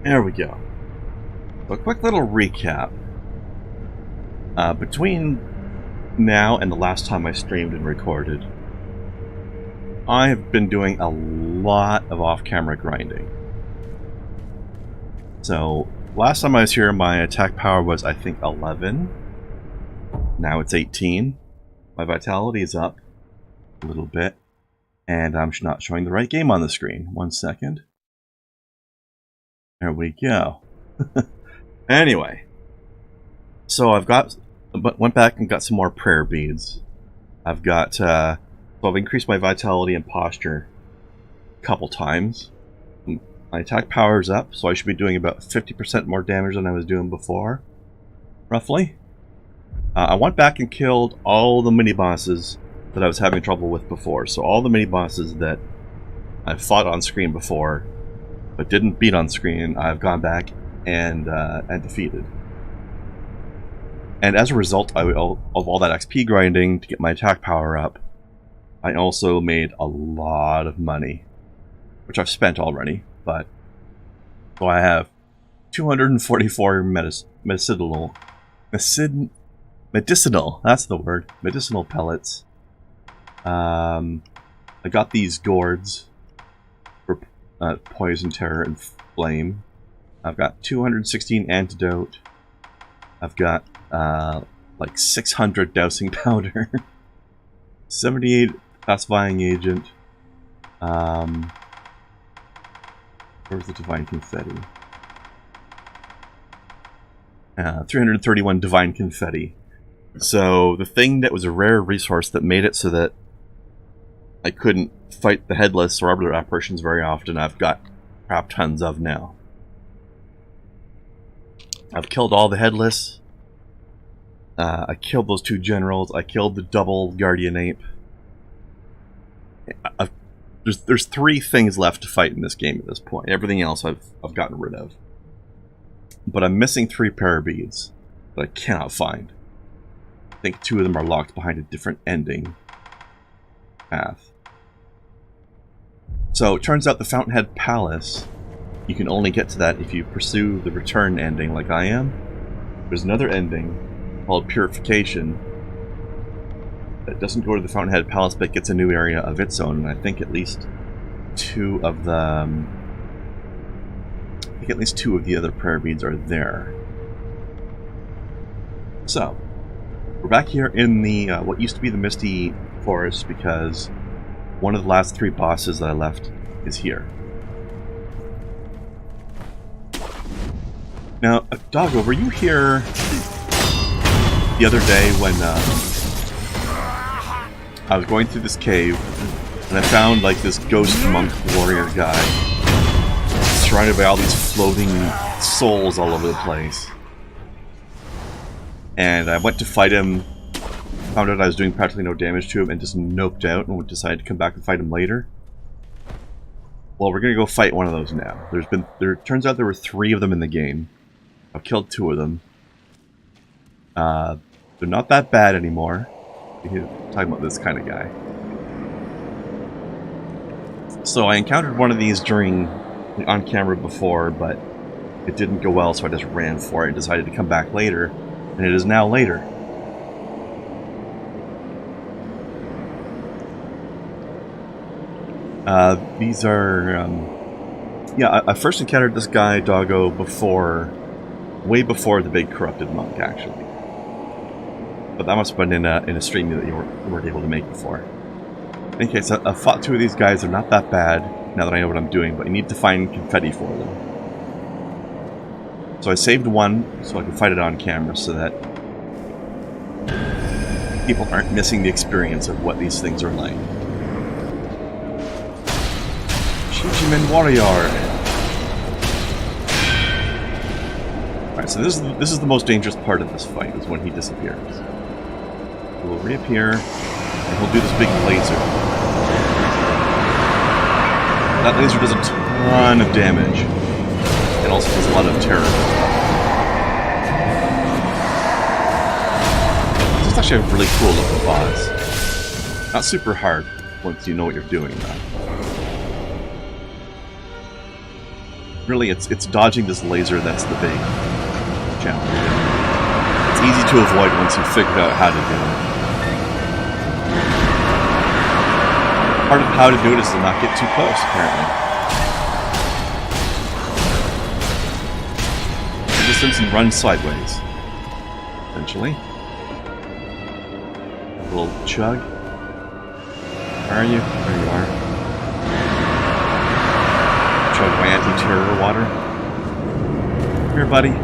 There we go. So a quick little recap. Between now and the last time I streamed and recorded, I have been doing a lot of off-camera grinding. So, last time I was here, my attack power was, I think, 11. Now it's 18. My vitality is up a little bit. And I'm not showing the right game on the screen. 1 second. There we go. Anyway. So went back and got some more prayer beads. I've got, so I've increased my vitality and posture a couple times. My attack power is up, so I should be doing about 50% more damage than I was doing before. Roughly. I went back and killed all the mini-bosses that I was having trouble with before. So all the mini-bosses that I fought on screen before, but didn't beat on screen, I've gone back and defeated. And as a result of all that XP grinding to get my attack power up, I also made a lot of money, which I've spent already. But so I have 244 medicinal. That's the word. Medicinal pellets. I got these gourds for poison, terror, and flame. I've got 216 antidote. I've got like 600 dousing powder, 78 pacifying agent. Where's the divine confetti? 331 divine confetti. So the thing that was a rare resource that made it so that I couldn't fight the headless or other apparitions very often, I've got crap tons of now. I've killed all the headless. I killed those 2 generals. I killed the double guardian ape. There's 3 things left to fight in this game at this point. Everything else I've gotten rid of. But I'm missing 3 parabeads that I cannot find. I think 2 of them are locked behind a different ending path. So it turns out the Fountainhead Palace, you can only get to that if you pursue the return ending like I am. There's another ending called Purification that doesn't go to the Fountainhead Palace but gets a new area of its own, and I think at least 2 of the other prayer beads are there. So we're back here in the what used to be the Misty Forest because one of the last 3 bosses that I left is here. Now, Doggo, were you here the other day when I was going through this cave and I found like this ghost monk warrior guy surrounded by all these floating souls all over the place? And I went to fight him, found out I was doing practically no damage to him, and just noped out and decided to come back and fight him later. Well, we're gonna go fight one of those now. Turns out there were 3 of them in the game. I've killed 2 of them. They're not that bad anymore. You're talking about this kind of guy. So I encountered one of these on camera before, but it didn't go well, so I just ran for it and decided to come back later. And it is now later. These are, yeah, I first encountered this guy, Doggo, way before the big corrupted monk, actually. But that must have been in a stream that you weren't able to make before. In any case, I fought 2 of these guys. They're not that bad, now that I know what I'm doing, but you need to find confetti for them. So I saved 1 so I can fight it on camera so that people aren't missing the experience of what these things are like. Shichimen Warrior! Alright, so this is the most dangerous part of this fight, is when he disappears. He will reappear, and he'll do this big laser. That laser does a ton of damage. It also does a lot of terror. This is actually a really cool looking boss. Not super hard once you know what you're doing, though. Really, it's dodging this laser that's the big challenge. It's easy to avoid once you've figured out how to do it. Part of how to do it is to not get too close, apparently. Distance and run sideways. Essentially. A little chug. Where are you? There you are. Chug my anti-terror water. Come here, buddy.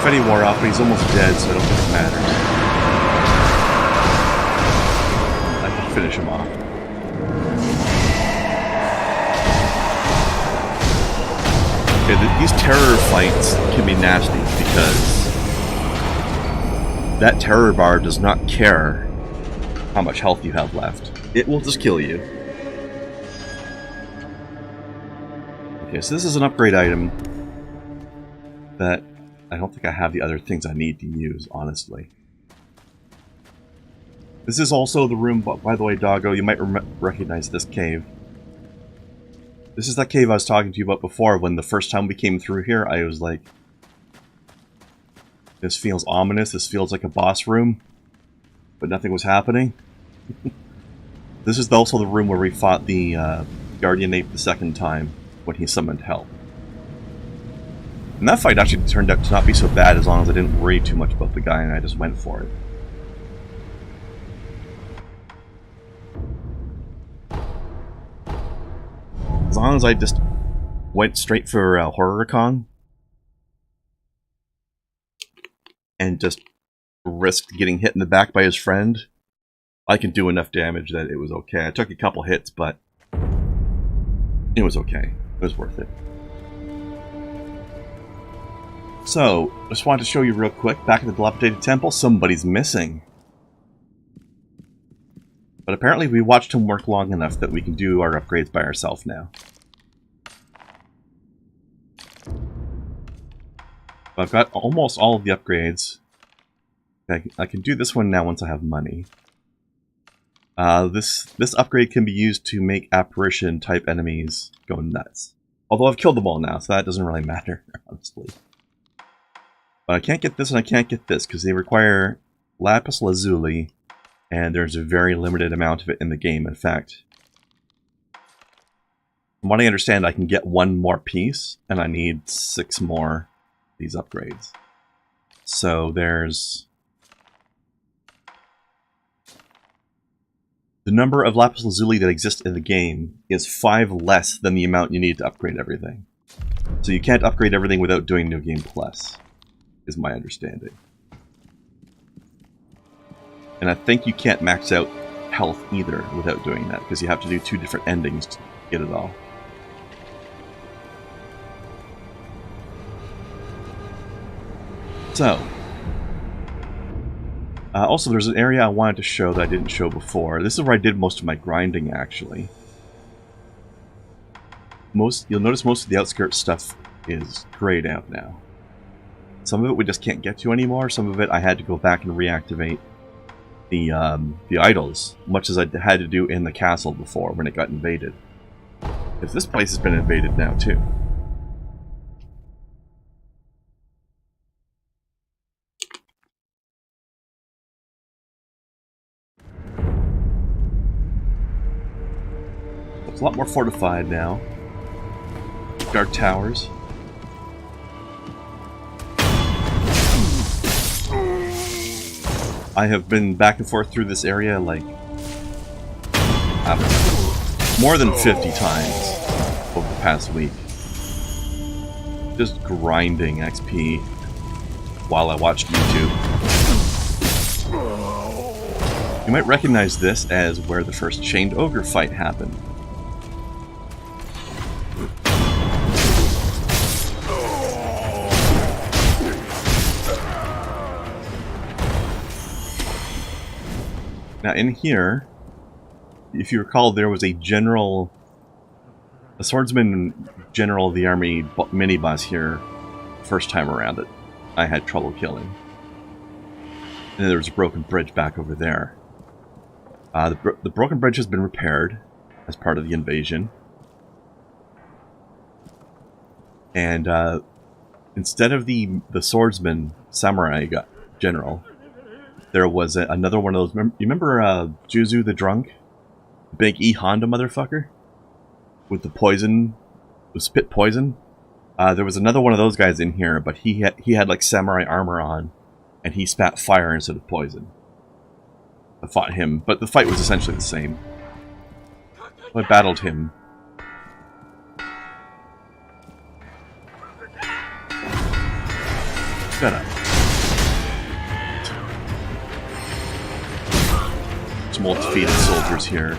Freddy wore off, but he's almost dead, so I don't think it matters. I can finish him off. Okay, these terror fights can be nasty because that terror bar does not care how much health you have left. It will just kill you. Okay, so this is an upgrade item that I don't think I have the other things I need to use, honestly. This is also the room, by the way, Doggo, you might recognize this cave. This is that cave I was talking to you about before. When the first time we came through here, I was like, this feels ominous, this feels like a boss room, but nothing was happening. This is also the room where we fought the Guardian Ape the second time when he summoned help. And that fight actually turned out to not be so bad as long as I didn't worry too much about the guy and I just went for it. As long as I just went straight for HorrorCon and just risked getting hit in the back by his friend, I can do enough damage that it was okay. I took a couple hits, but it was okay. It was worth it. So, just wanted to show you real quick, back in the dilapidated temple, somebody's missing. But apparently we watched him work long enough that we can do our upgrades by ourselves now. I've got almost all of the upgrades. I can do this one now once I have money. This upgrade can be used to make apparition-type enemies go nuts. Although I've killed them all now, so that doesn't really matter, honestly. But I can't get this and I can't get this, because they require lapis lazuli, and there's a very limited amount of it in the game. In fact, from what I understand, I can get one more piece, and I need 6 more of these upgrades. So there's... the number of lapis lazuli that exists in the game is 5 less than the amount you need to upgrade everything. So you can't upgrade everything without doing New Game Plus, is my understanding. And I think you can't max out health either without doing that, because you have to do 2 different endings to get it all. So, also there's an area I wanted to show that I didn't show before. This is where I did most of my grinding, actually. You'll notice most of the outskirts stuff is grayed out now. Some of it we just can't get to anymore. Some of it I had to go back and reactivate the idols, much as I had to do in the castle before when it got invaded. Because this place has been invaded now too. It's a lot more fortified now. Guard towers. I have been back and forth through this area like more than 50 times over the past week. Just grinding XP while I watched YouTube. You might recognize this as where the first Chained Ogre fight happened. Now in here, if you recall, there was a swordsman general of the army mini-boss here first time around that I had trouble killing. And then there was a broken bridge back over there. The broken bridge has been repaired as part of the invasion. And instead of the swordsman samurai general, there was another one of those. You remember Juzu the drunk? The big E Honda motherfucker? With the poison, the spit poison? There was another one of those guys in here, but he had like samurai armor on, and he spat fire instead of poison. I fought him, but the fight was essentially the same. I battled him. Shut up. Some old defeated soldiers here.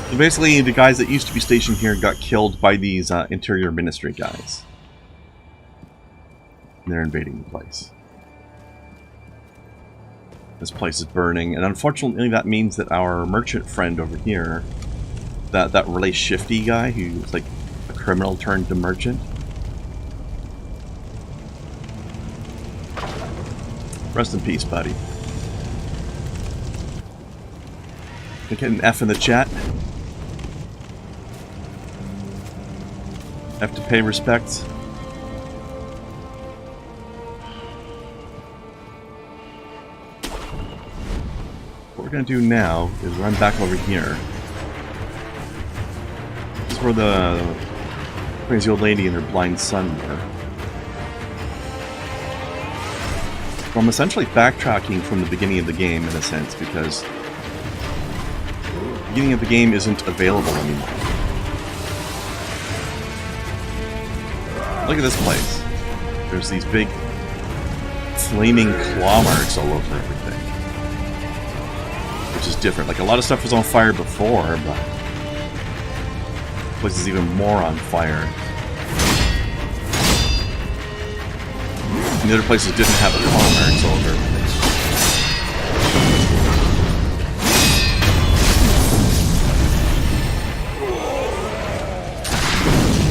So basically, the guys that used to be stationed here got killed by these Interior Ministry guys. And they're invading the place. This place is burning, and unfortunately that means that our merchant friend over here, that really shifty guy who's like a criminal turned to merchant. Rest in peace, buddy. Can I get an F in the chat? F to pay respects. What we're going to do now is run back over here. This is where the crazy old lady and her blind son were. So I'm essentially backtracking from the beginning of the game in a sense, because the beginning of the game isn't available anymore. Look at this place. There's these big flaming claw marks all over everything. Which is different. Like, a lot of stuff was on fire before, but this place is even more on fire. And the other places didn't have the claw marks all over everything.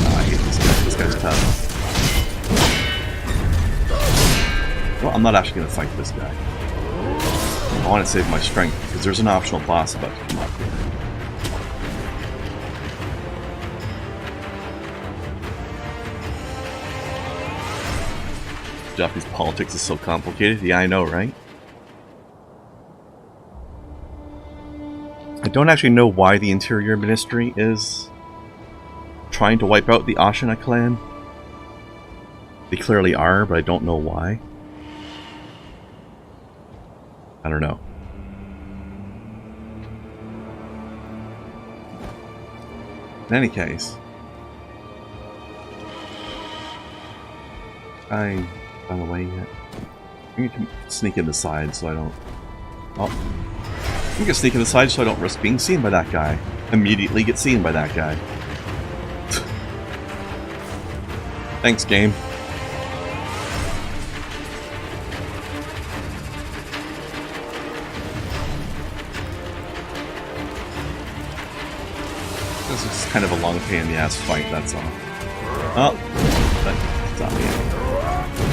Oh, I hate this guy. This guy's tough. Well, I'm not actually going to fight this guy. I want to save my strength, because there's an optional boss about to come up here. Japanese politics is so complicated. Yeah, I know, right? I don't actually know why the Interior Ministry is trying to wipe out the Ashina clan. They clearly are, but I don't know why. I don't know. In any case, I run away yet. I'm gonna sneak in the side so I don't. Oh, I'm gonna sneak in the side so I don't risk being seen by that guy. Immediately get seen by that guy. Thanks, game. This is kind of a long pain in the ass fight, that's all. Oh, that's not me.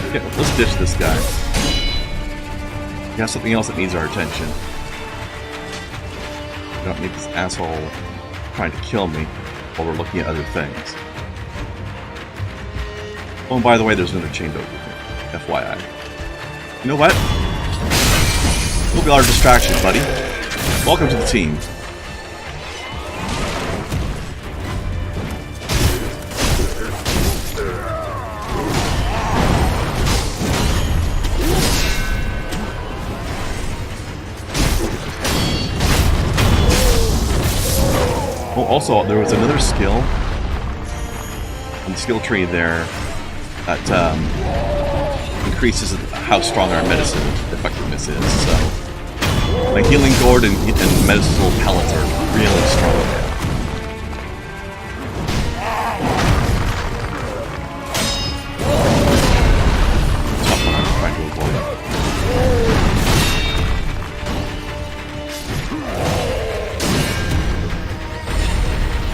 Okay, let's ditch this guy. We have something else that needs our attention. We don't need this asshole trying to kill me while we're looking at other things. Oh, and by the way, there's another chained over here. FYI. You know what? You'll be our distraction, buddy. Welcome to the team. Oh, also, there was another skill on the skill tree there that increases how strong our medicine effectiveness is. So, my healing gourd and medicinal pellets are really strong. Tough one I'm trying to avoid.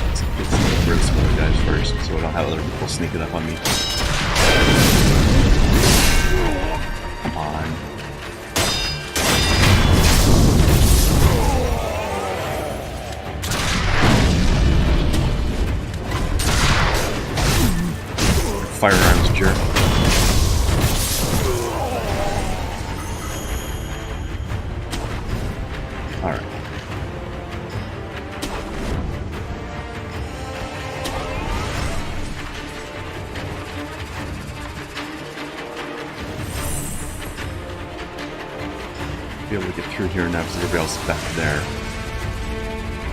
Let's get rid of some other guys first, so I don't have other people sneaking up on me. Come on. firearms jerk. Alright. Be able to get through here now because everybody else is back there.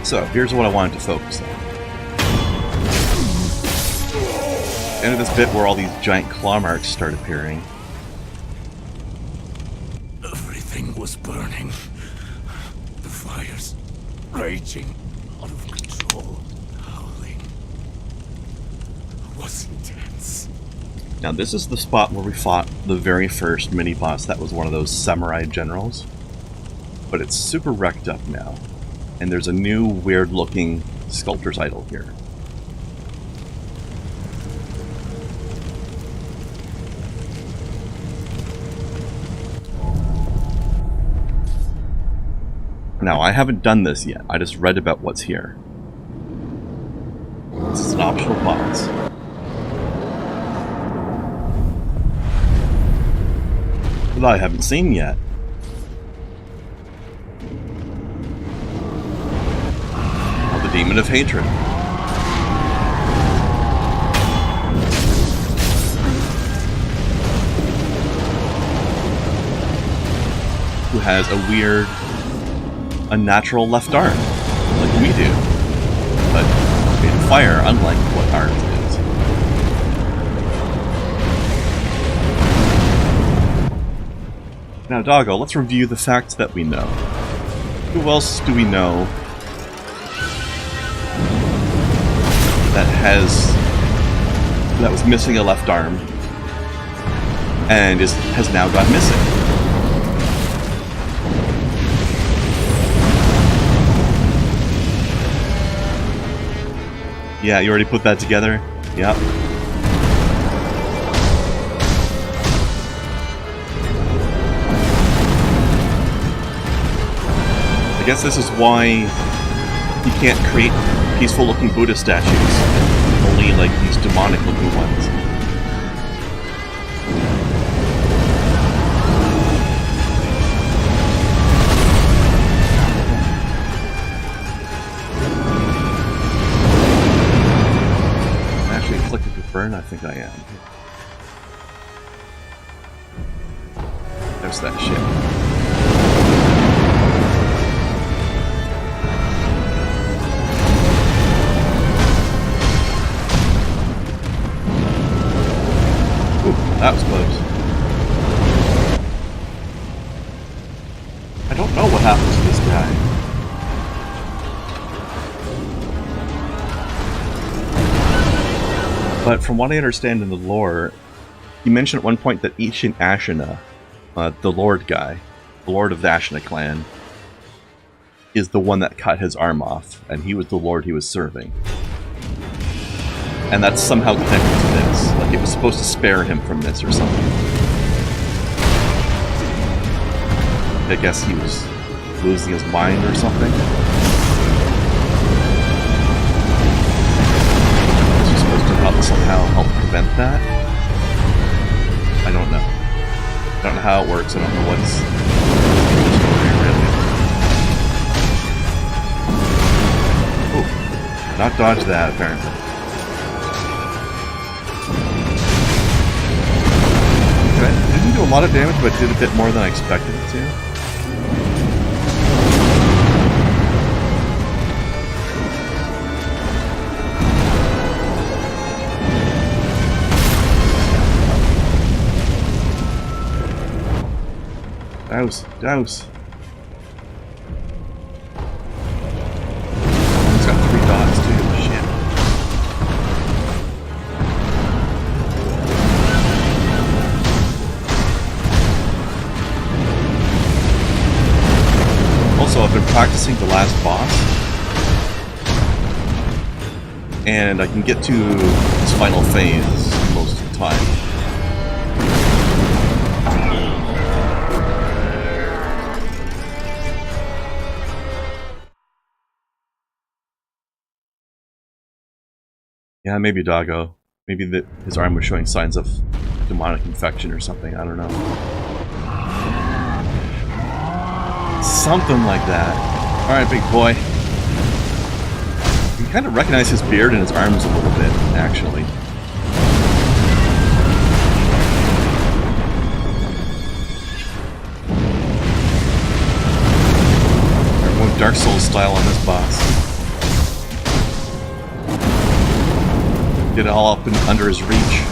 So, here's what I wanted to focus on. End of this bit where all these giant claw marks start appearing. Everything was burning. The fires raging out of control. Howling was intense. Now this is the spot where we fought the very first mini-boss that was one of those samurai generals. But it's super wrecked up now. And there's a new weird-looking sculptor's idol here. Now, I haven't done this yet. I just read about what's here. This is an optional boss. That I haven't seen yet. Oh, the Demon of Hatred. Who has a weird, unnatural left arm, like we do, but in fire, unlike what ours is. Now, Doggo, let's review the facts that we know. Who else do we know that was missing a left arm and has now gone missing? Yeah, you already put that together? Yep. I guess this is why you can't create peaceful-looking Buddha statues. Only, like, these demonic-looking ones. Burn? I think I am. There's that shit. Ooh, that was close. I don't know what happens to this guy. But from what I understand in the lore, you mentioned at one point that ancient Ashina, the Lord guy, the Lord of the Ashina clan, is the one that cut his arm off, and he was the Lord he was serving. And that's somehow connected to this, like it was supposed to spare him from this or something. I guess he was losing his mind or something. Somehow help prevent that? I don't know. I don't know how it works. I don't know what's the story, really. Ooh. Not dodge that, apparently. Okay. It didn't do a lot of damage, but did a bit more than I expected it to. Douse, douse. He's got 3 dots too, shit. Also, I've been practicing the last boss. And I can get to this final phase most of the time. Yeah, maybe Doggo. Maybe his arm was showing signs of demonic infection or something. I don't know. Something like that. Alright, big boy. You can kind of recognize his beard and his arms a little bit, actually. We're going Dark Souls style on this boss. Get it all up and under his reach.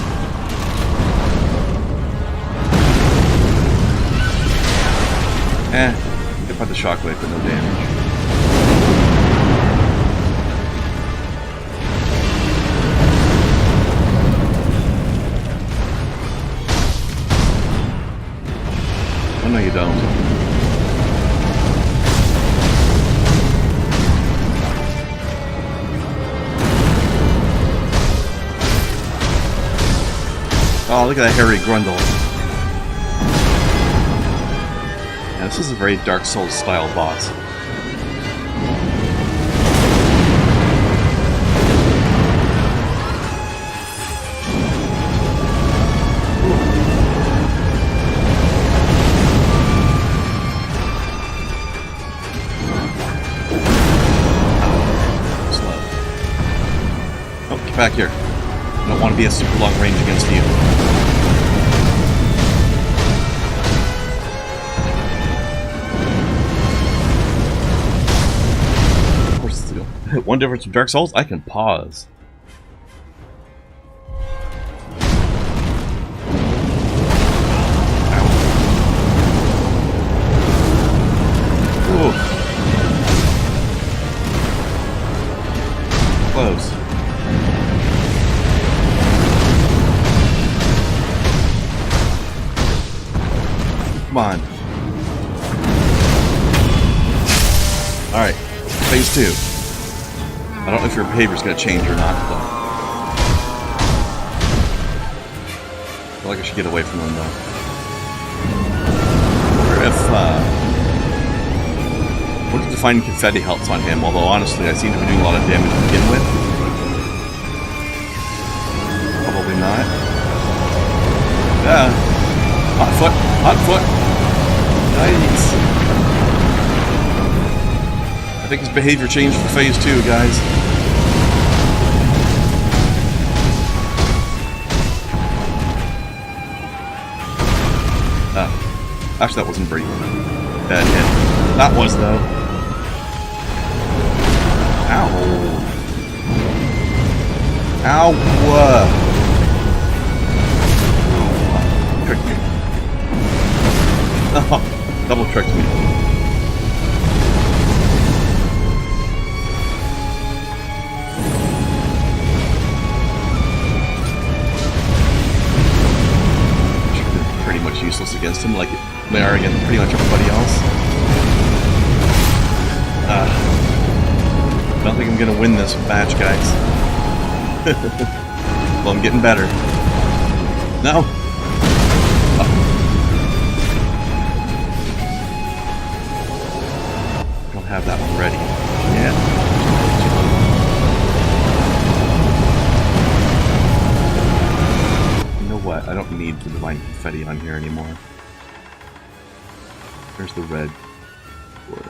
Get by the shockwave, but no damage. Oh no, you don't. Oh, look at that hairy grundle. Yeah, this is a very Dark Souls style boss. Slow. Oh, get back here. I don't want to be a super long range against you. One difference with Dark Souls, I can pause. Ooh. Close. Come on. Alright, phase 2. I don't know if your behavior's going to change or not, though. I feel like I should get away from them, though. Or if, I wanted to find confetti helps on him, although honestly I seem to be doing a lot of damage to begin with. Probably not. Yeah. Hot foot! Hot foot! Nice! I think his behavior changed for phase 2, guys. Actually, that wasn't very bad hit. That was, though. Ow. Ow. Tricked me. Oh, double tricked me. Pretty much useless against him, like they are against pretty much everybody else. I don't think I'm gonna win this match, guys. Well, I'm getting better. No! Oh. Don't have that one ready. Yeah. You know what? I don't need the divine confetti on here anymore. There's the red wood.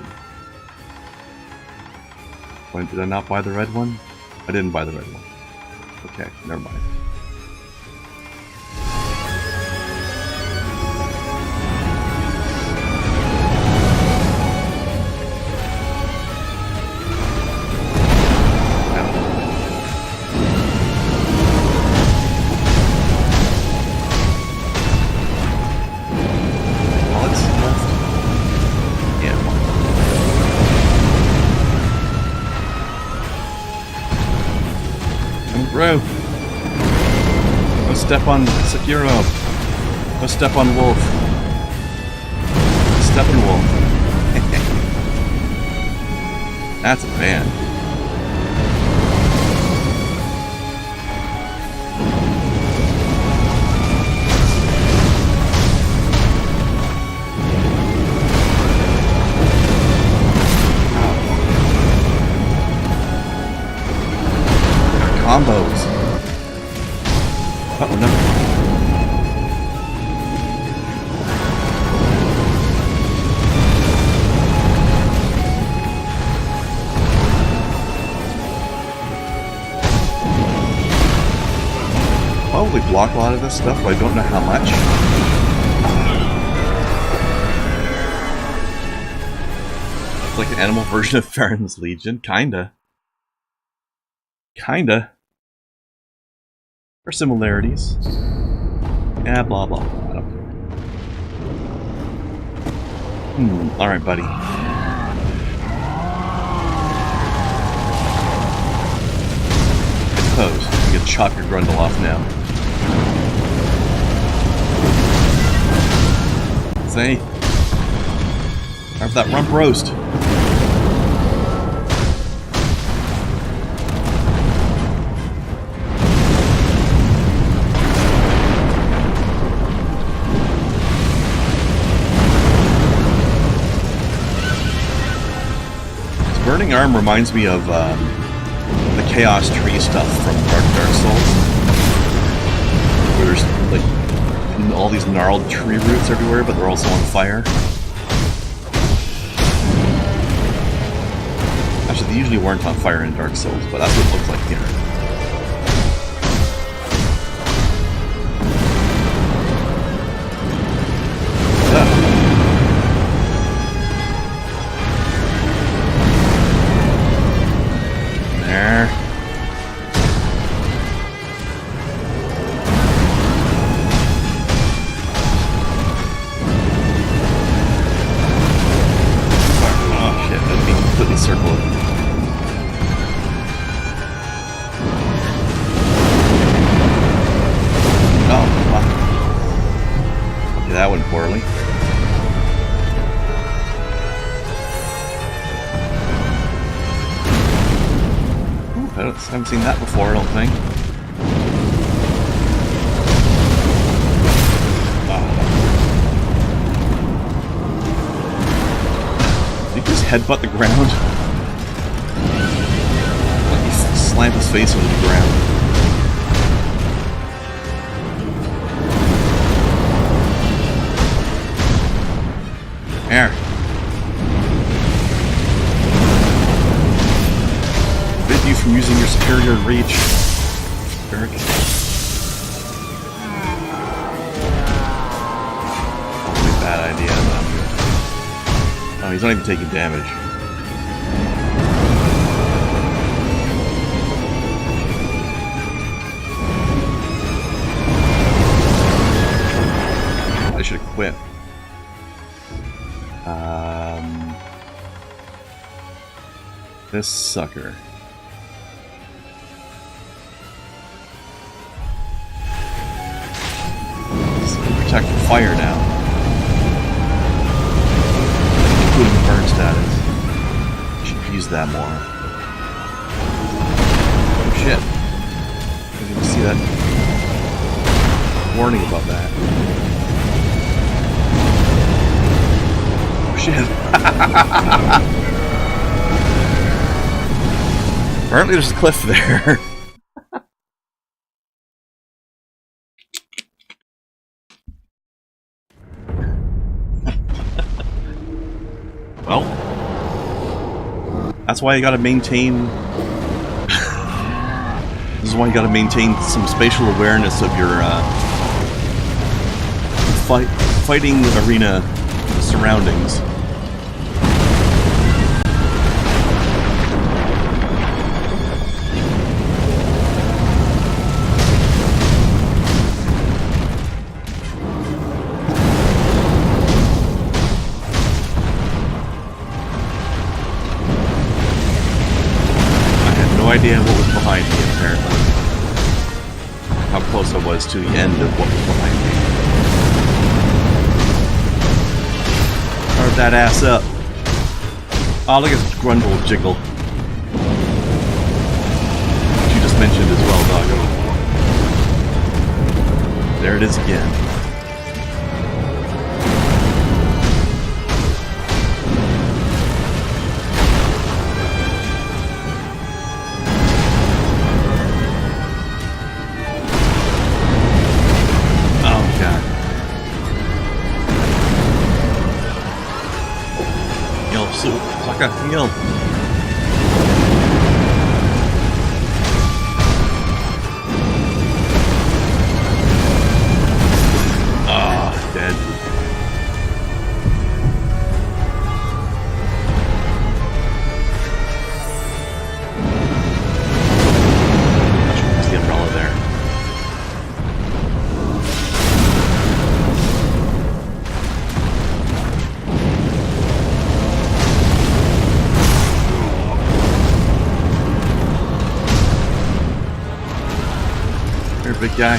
Did I not buy the red one? I didn't buy the red one. Okay, never mind. Bro, go step on Sekiro. Go step on Wolf. Steppenwolf. That's a band. Combos. probably block a lot of this stuff, but I don't know how much. It's like an animal version of Farron's Legion. Kinda. Kinda. There are similarities. Yeah, blah blah blah. I don't care. Alright, buddy. I suppose you can chop your grundle off now. Say, have that rump roast. This burning arm reminds me of the Chaos Tree stuff from Dark Souls, where there's like all these gnarled tree roots everywhere, but they're also on fire. Actually, they usually weren't on fire in Dark Souls, but that's what it looks like here. There. Circle it. Oh, wow. Okay, that went poorly. Ooh, I haven't seen that before, I don't think. Did he just headbutt the ground? Slamp his face into the ground. There. Forbid you from using your superior reach. Eric. Probably a bad idea, but I'm good. Oh, he's not even taking damage. I should have quit. This sucker. This can protect the fire now. Including burn status. Should use that more. Oh shit. I didn't see that warning about that. Shit. Apparently there's a cliff there. Well, that's why you gotta maintain... This is why you gotta maintain some spatial awareness of your fighting arena surroundings. No idea what was behind me, apparently. How close I was to the end of what was behind me. Carve that ass up. Oh, look at this grundle jiggle. Which you just mentioned as well, doggo. There it is again. Sucker, heal. big guy.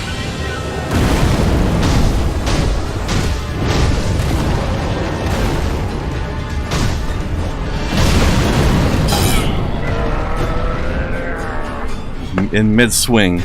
In mid-swing.